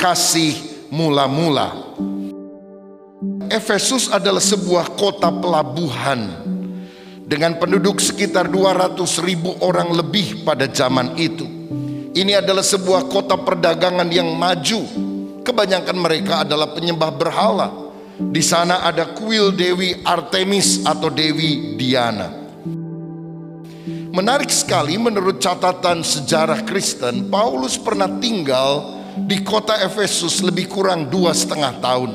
kasih mula-mula. Efesus adalah sebuah kota pelabuhan dengan penduduk sekitar 200.000 orang lebih pada zaman itu. Ini adalah sebuah kota perdagangan yang maju. Kebanyakan mereka adalah penyembah berhala. Di sana ada kuil Dewi Artemis atau Dewi Diana. Menarik sekali, menurut catatan sejarah Kristen, Paulus pernah tinggal di kota Efesus lebih kurang 2,5 tahun.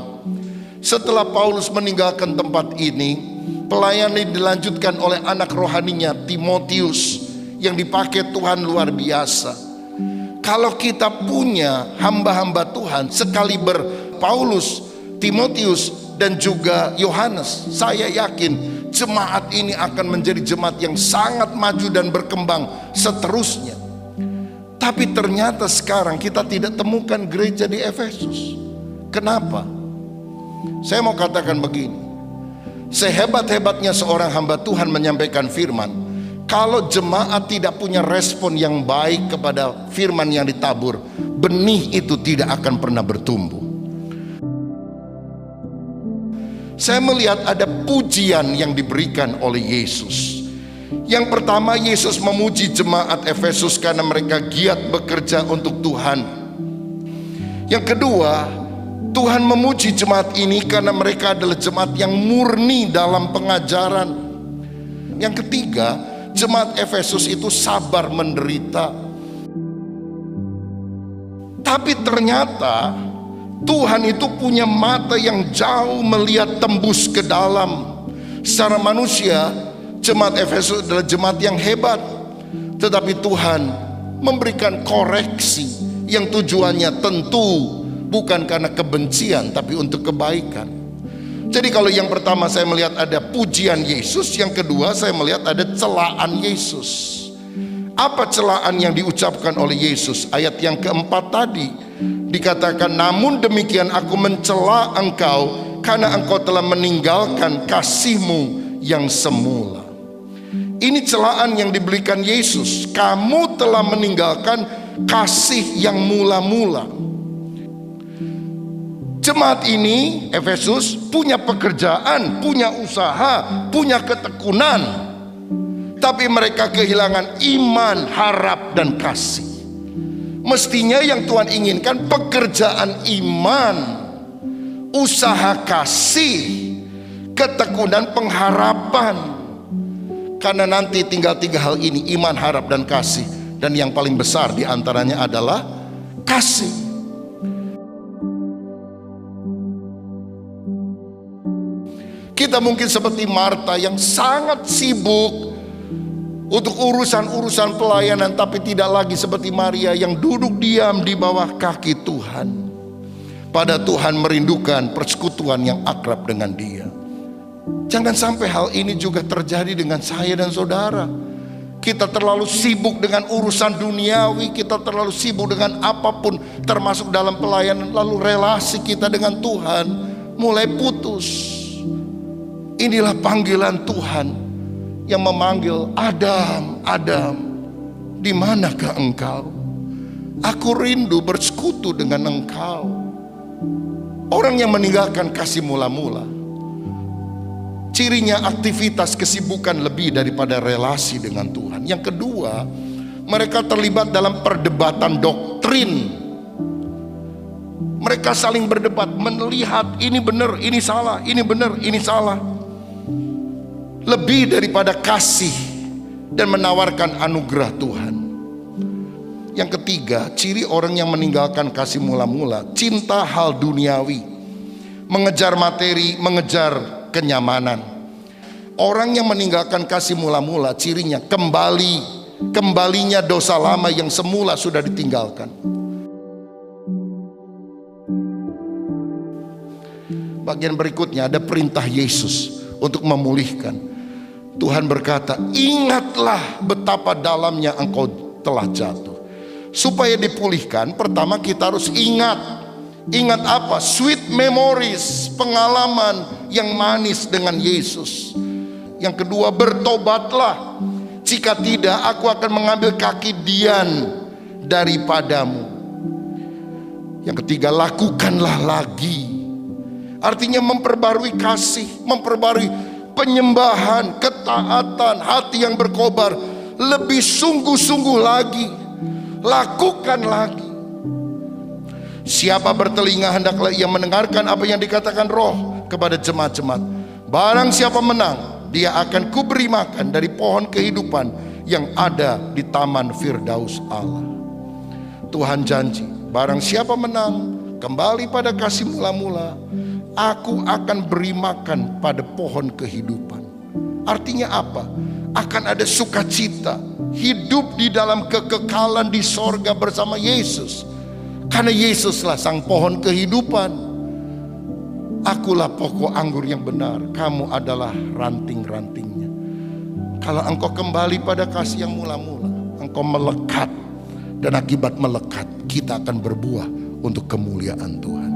Setelah Paulus meninggalkan tempat ini, pelayanan dilanjutkan oleh anak rohaninya Timotius yang dipakai Tuhan luar biasa. Kalau kita punya hamba-hamba Tuhan sekaliber Paulus, Timotius, dan juga Yohanes, saya yakin jemaat ini akan menjadi jemaat yang sangat maju dan berkembang seterusnya. Tapi ternyata sekarang kita tidak temukan gereja di Efesus. Kenapa? Saya mau katakan begini, sehebat-hebatnya seorang hamba Tuhan menyampaikan firman, kalau jemaat tidak punya respon yang baik kepada firman yang ditabur, benih itu tidak akan pernah bertumbuh. Saya melihat ada pujian yang diberikan oleh Yesus. Yang pertama, Yesus memuji jemaat Efesus karena mereka giat bekerja untuk Tuhan. Yang kedua, Tuhan memuji jemaat ini karena mereka adalah jemaat yang murni dalam pengajaran. Yang ketiga, jemaat Efesus itu sabar menderita. Tapi ternyata Tuhan itu punya mata yang jauh melihat tembus ke dalam. Secara manusia, jemaat Efesus adalah jemaat yang hebat. Tetapi Tuhan memberikan koreksi yang tujuannya tentu bukan karena kebencian, tapi untuk kebaikan. Jadi kalau yang pertama saya melihat ada pujian Yesus, yang kedua saya melihat ada celaan Yesus. Apa celaan yang diucapkan oleh Yesus? Ayat yang keempat tadi dikatakan, namun demikian aku mencela engkau karena engkau telah meninggalkan kasihmu yang semula. Ini celaan yang diberikan Yesus. Kamu telah meninggalkan kasih yang mula-mula. Jemaat ini, Efesus, punya pekerjaan, punya usaha, punya ketekunan. Tapi mereka kehilangan iman, harap, dan kasih. Mestinya yang Tuhan inginkan pekerjaan iman, usaha kasih, ketekunan, pengharapan. Karena nanti tinggal 3 hal ini, iman, harap, dan kasih. Dan yang paling besar diantaranya adalah kasih. Kita mungkin seperti Marta yang sangat sibuk untuk urusan-urusan pelayanan, tapi tidak lagi seperti Maria yang duduk diam di bawah kaki Tuhan. Pada Tuhan merindukan persekutuan yang akrab dengan Dia. Jangan sampai hal ini juga terjadi dengan saya dan saudara. Kita terlalu sibuk dengan urusan duniawi, kita terlalu sibuk dengan apapun termasuk dalam pelayanan, lalu relasi kita dengan Tuhan mulai putus. Inilah panggilan Tuhan yang memanggil, Adam, Adam, di manakah engkau? Aku rindu bersekutu dengan engkau. Orang yang meninggalkan kasih mula-mula, cirinya aktivitas kesibukan lebih daripada relasi dengan Tuhan. Yang kedua, mereka terlibat dalam perdebatan doktrin. Mereka saling berdebat, melihat ini benar, ini salah, ini benar, ini salah. Lebih daripada kasih dan menawarkan anugerah Tuhan. Yang ketiga, ciri orang yang meninggalkan kasih mula-mula, cinta hal duniawi, mengejar materi, mengejar kenyamanan. Orang yang meninggalkan kasih mula-mula, cirinya kembalinya dosa lama yang semula sudah ditinggalkan. Bagian berikutnya ada perintah Yesus untuk memulihkan. Tuhan berkata, ingatlah betapa dalamnya engkau telah jatuh. Supaya dipulihkan, pertama kita harus ingat. Ingat apa? Sweet memories, pengalaman yang manis dengan Yesus. Yang kedua, bertobatlah. Jika tidak, aku akan mengambil kaki Dian daripadamu. Yang ketiga, lakukanlah lagi. Artinya memperbarui kasih, memperbarui penyembahan, ketaatan, hati yang berkobar. Lebih sungguh-sungguh lagi. Lakukan lagi. Siapa bertelinga hendaklah ia mendengarkan apa yang dikatakan Roh kepada jemaat-jemaat. Barang siapa menang, dia akan kuberi makan dari pohon kehidupan yang ada di taman Firdaus Allah. Tuhan janji, barang siapa menang, kembali pada kasih mula-mula, aku akan beri makan pada pohon kehidupan. Artinya apa? Akan ada sukacita, hidup di dalam kekekalan di sorga bersama Yesus. Karena Yesuslah sang pohon kehidupan. Akulah pokok anggur yang benar, kamu adalah ranting-rantingnya. Kalau engkau kembali pada kasih yang mula-mula, engkau melekat. Dan akibat melekat, kita akan berbuah untuk kemuliaan Tuhan.